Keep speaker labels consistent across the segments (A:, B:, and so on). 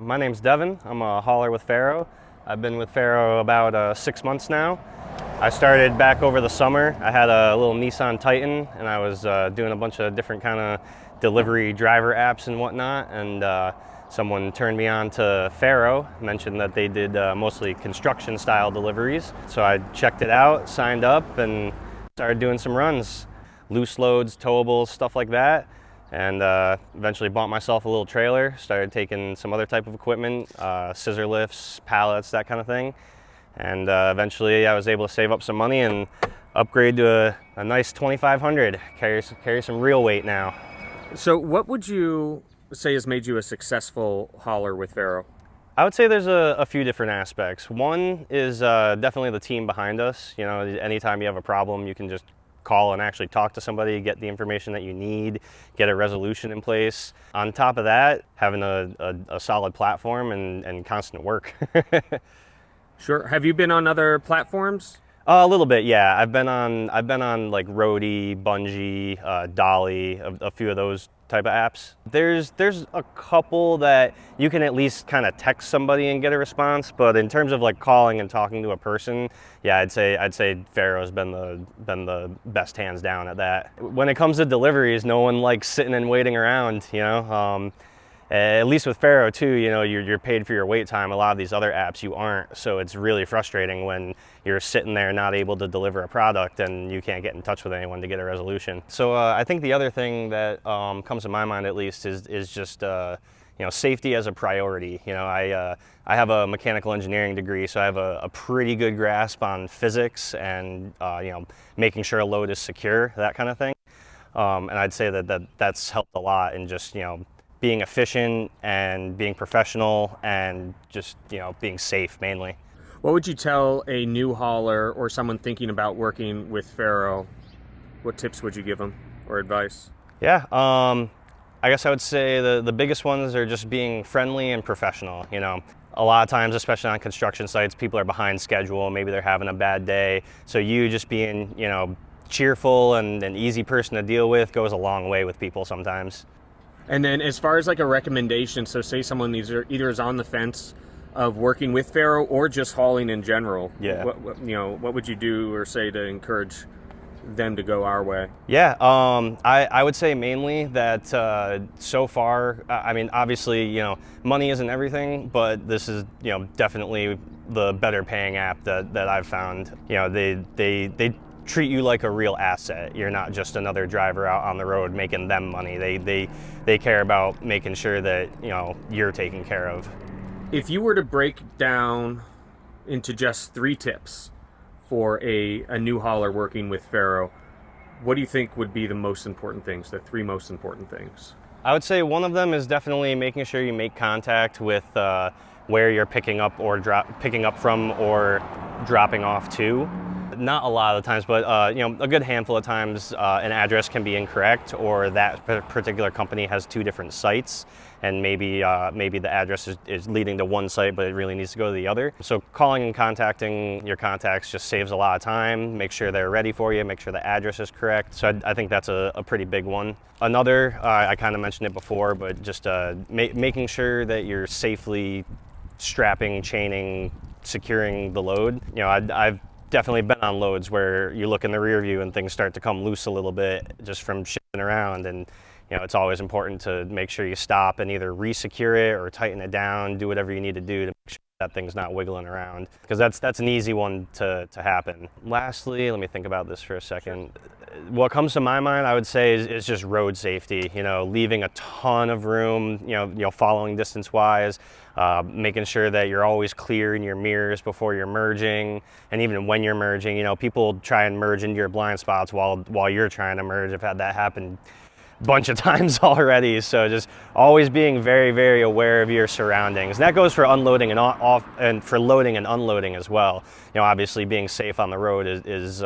A: My name's Devin. I'm a hauler with Faro. I've been with Faro about 6 months now. I started back over the summer. I had a little Nissan Titan, and I was doing a bunch of different kind of delivery driver apps and whatnot. And someone turned me on to Faro, mentioned that they did mostly construction style deliveries. So I checked it out, signed up, and started doing some runs, loose loads, towables, stuff like that. And eventually bought myself a little trailer, started taking some other type of equipment, scissor lifts, pallets, that kind of thing. And eventually I was able to save up some money and upgrade to a nice 2500, carry some real weight now.
B: So what would you say has made you a successful hauler with Faro?
A: I would say there's a few different aspects. One is definitely the team behind us. You know, anytime you have a problem, you can just call and actually talk to somebody, get the information that you need, get a resolution in place. On top of that, having a solid platform and constant work.
B: Sure. Have you been on other platforms?
A: A little bit, yeah. I've been on like Roadie, Bungee, Dolly, a few of those type of apps. There's a couple that you can at least kind of text somebody and get a response, but in terms of like calling and talking to a person, yeah, I'd say Faro's been the best hands down at that. When it comes to deliveries, no one likes sitting and waiting around, you know. At least with Faro too, you know, you're paid for your wait time. A lot of these other apps you aren't, so it's really frustrating when you're sitting there not able to deliver a product and you can't get in touch with anyone to get a resolution. So I think the other thing that comes to my mind at least is just you know, safety as a priority. You know, I have a mechanical engineering degree, so I have a pretty good grasp on physics and you know, making sure a load is secure, that kind of thing. And I'd say that's helped a lot in just, you know, being efficient and being professional and just, you know, being safe mainly.
B: What would you tell a new hauler or someone thinking about working with Faro? What tips would you give them or advice?
A: Yeah, I guess I would say the biggest ones are just being friendly and professional. You know, a lot of times, especially on construction sites, people are behind schedule. Maybe they're having a bad day. So you just being, you know, cheerful and an easy person to deal with goes a long way with people sometimes.
B: And then as far as like a recommendation, so say someone either is on the fence of working with Faro or just hauling in general.
A: Yeah.
B: What would you do or say to encourage them to go our way?
A: Yeah, I would say mainly that so far, I mean, obviously, you know, money isn't everything, but this is, you know, definitely the better paying app that I've found. You know, they treat you like a real asset. You're not just another driver out on the road making them money. They care about making sure that, you know, you're taken care of.
B: If you were to break down into just 3 tips for a new hauler working with Faro, what do you think would be the most important things, the 3 most important things?
A: I would say one of them is definitely making sure you make contact with where you're picking up from or dropping off to. Not a lot of the times, but you know, a good handful of times an address can be incorrect, or that particular company has 2 different sites, and maybe the address is leading to one site, but it really needs to go to the other. So calling and contacting your contacts just saves a lot of time. Make sure they're ready for you, make sure the address is correct. So I think that's a pretty big one. Another, I kind of mentioned it before, but just making sure that you're safely strapping, chaining, securing the load. You know, I've definitely been on loads where you look in the rear view and things start to come loose a little bit just from shifting around, and you know, it's always important to make sure you stop and either re-secure it or tighten it down, do whatever you need to do to make sure that thing's not wiggling around, because that's an easy one to happen. Lastly, let me think about this for a second. What comes to my mind, I would say, is just road safety. You know, leaving a ton of room, you know, following distance-wise, making sure that you're always clear in your mirrors before you're merging, and even when you're merging. You know, people try and merge into your blind spots while you're trying to merge. I've had that happen a bunch of times already. So just always being very, very aware of your surroundings. And that goes for unloading and for loading and unloading as well. You know, obviously being safe on the road is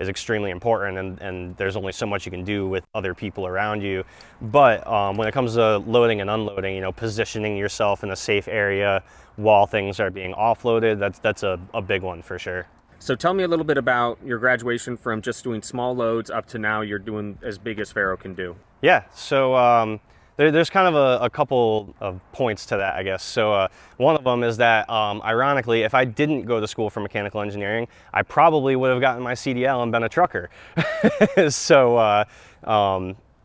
A: extremely important, and there's only so much you can do with other people around you. But when it comes to loading and unloading, you know, positioning yourself in a safe area while things are being offloaded, that's a big one for sure.
B: So tell me a little bit about your graduation from just doing small loads up to now you're doing as big as Faro can do.
A: Yeah, so There's kind of a couple of points to that, I guess. So one of them is that, ironically, if I didn't go to school for mechanical engineering, I probably would have gotten my CDL and been a trucker. So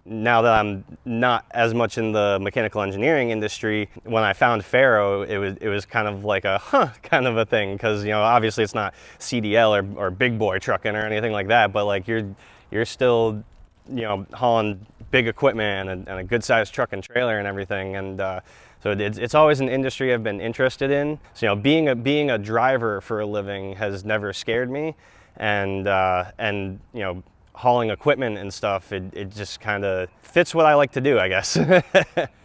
A: now that I'm not as much in the mechanical engineering industry, when I found Faro, it was kind of like a kind of a thing, because obviously it's not CDL or big boy trucking or anything like that, but like you're still hauling big equipment and a good sized truck and trailer and everything, and so it's always an industry I've been interested in. So being a driver for a living has never scared me, and hauling equipment and stuff, it just kind of fits what I like to do, I guess.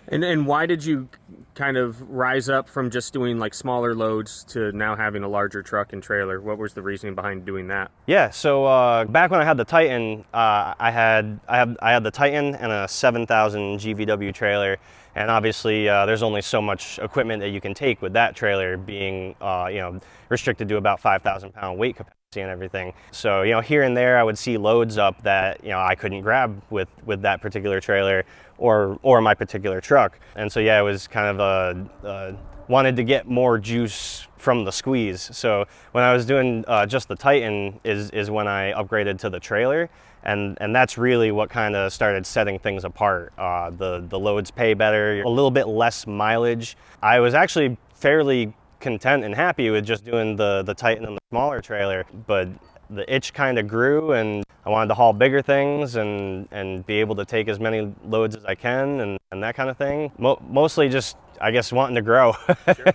B: And why did you kind of rise up from just doing like smaller loads to now having a larger truck and trailer? What was the reasoning behind doing that?
A: Yeah, so back when I had the Titan, I had the Titan and a 7,000 GVW trailer, and obviously there's only so much equipment that you can take with that trailer being restricted to about 5,000 pound weight capacity and everything. So here and there I would see loads up that I couldn't grab with that particular trailer or my particular truck, and so it was kind of wanted to get more juice from the squeeze. So when I was doing just the Titan is when I upgraded to the trailer, and that's really what kind of started setting things apart. The loads pay better, a little bit less mileage. I was actually fairly content and happy with just doing the Titan and the smaller trailer, but the itch kind of grew, and I wanted to haul bigger things and be able to take as many loads as I can and that kind of thing. Mostly just, I guess, wanting to grow.
B: Sure.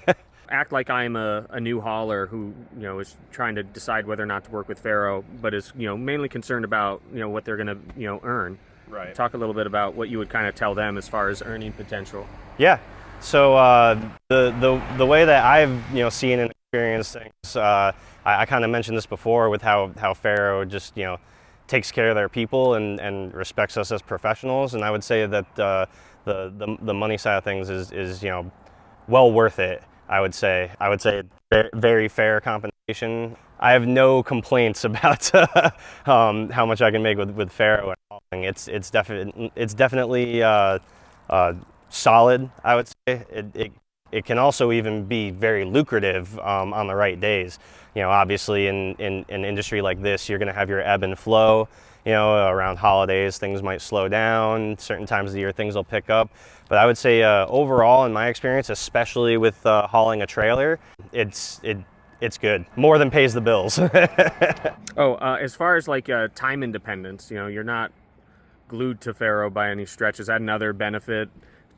B: Act like I'm a new hauler who is trying to decide whether or not to work with Faro, but is mainly concerned about what they're going to earn.
A: Right. Talk
B: a little bit about what you would kind of tell them as far as earning potential.
A: Yeah. So the way that I've seen and experienced things, I kind of mentioned this before with how Faro just takes care of their people and respects us as professionals, and I would say that the money side of things is well worth it. I would say very fair compensation. I have no complaints about how much I can make with Faro. It's definitely solid, I would say. It can also even be very lucrative on the right days. Obviously in an industry like this, you're going to have your ebb and flow. Around holidays, things might slow down. Certain times of the year, things will pick up. But I would say overall, in my experience, especially with hauling a trailer, it's good. More than pays the bills.
B: As far as like time independence, you're not glued to Faro by any stretch. Is that another benefit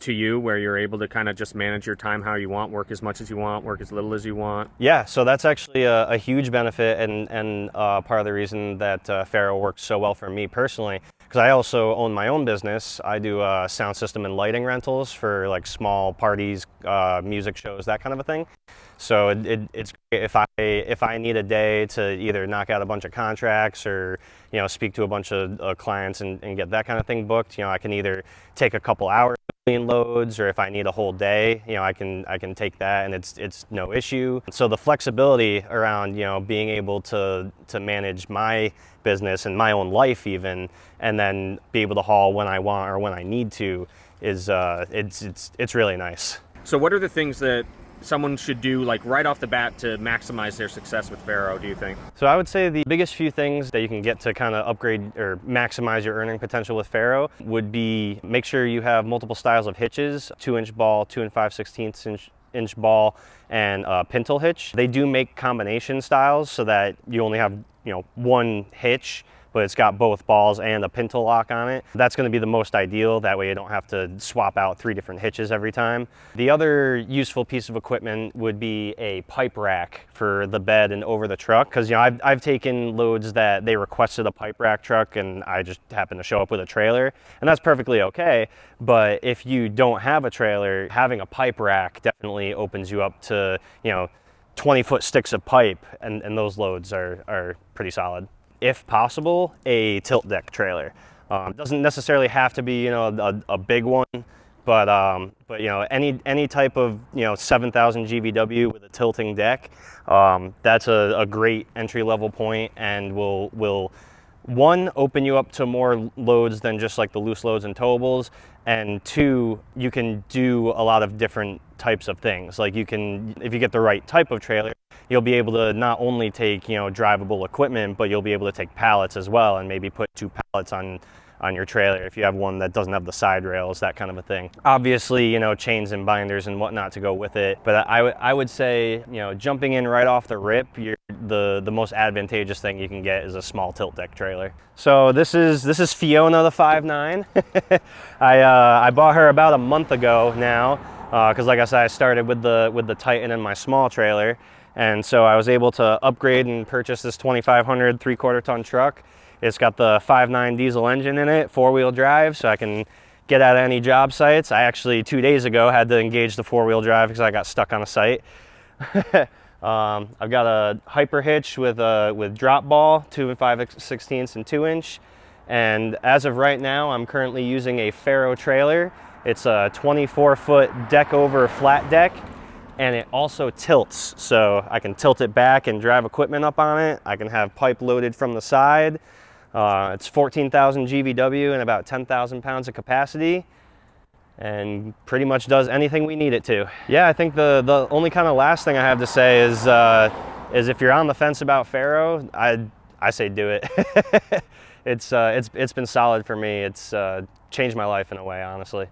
B: to you, where you're able to kind of just manage your time how you want, work as much as you want, work as little as you want?
A: Yeah, so that's actually a huge benefit and part of the reason that Faro works so well for me personally, because I also own my own business. I do sound system and lighting rentals for like small parties, music shows, that kind of a thing. So it's great if I need a day to either knock out a bunch of contracts or speak to a bunch of clients and get that kind of thing booked. I can either take a couple hours between loads, or if I need a whole day, I can take that, and it's no issue. So the flexibility around being able to manage my business and my own life even, and then be able to haul when I want or when I need to is it's really nice.
B: So what are the things that someone should do like right off the bat to maximize their success with Faro, do you think?
A: So I would say the biggest few things that you can get to kind of upgrade or maximize your earning potential with Faro would be make sure you have multiple styles of hitches: 2-inch ball, 2 5/16 inch ball, and pintle hitch. They do make combination styles so that you only have one hitch, but it's got both balls and a pintle lock on it. That's going to be the most ideal. That way you don't have to swap out 3 different hitches every time. The other useful piece of equipment would be a pipe rack for the bed and over the truck, because I've taken loads that they requested a pipe rack truck and I just happen to show up with a trailer, and that's perfectly okay. But if you don't have a trailer, having a pipe rack definitely opens you up to 20-foot sticks of pipe, and those loads are pretty solid. If possible, a tilt deck trailer. Doesn't necessarily have to be a big one, but any type of 7,000 GVW with a tilting deck, that's a great entry level point, and will one, open you up to more loads than just like the loose loads and towables, and two, you can do a lot of different types of things. Like you can, if you get the right type of trailer, you'll be able to not only take, you know, drivable equipment, but you'll be able to take pallets as well, and maybe put 2 pallets on your trailer if you have one that doesn't have the side rails, that kind of a thing. Obviously, you know, chains and binders and whatnot to go with it, but I would say, you know, jumping in right off the rip, the most advantageous thing you can get is a small tilt deck trailer. So this is Fiona the 5'9". I bought her about a month ago now, because like I said, I started with the Titan in my small trailer, and so I was able to upgrade and purchase this 2500 3/4 ton truck. It's got the 5.9 diesel engine in it, 4-wheel drive, so I can get out of any job sites. I actually 2 days ago had to engage the 4-wheel drive because I got stuck on a site. I've got a hyper hitch with drop ball, 2 5/16 and 2-inch. And as of right now, I'm currently using a Faro trailer. It's a 24-foot deck over flat deck, and it also tilts. So I can tilt it back and drive equipment up on it. I can have pipe loaded from the side. It's 14,000 GVW and about 10,000 pounds of capacity, and pretty much does anything we need it to. Yeah, I think the only kind of last thing I have to say is if you're on the fence about Faro, I say do it. It's been solid for me. It's changed my life in a way, honestly.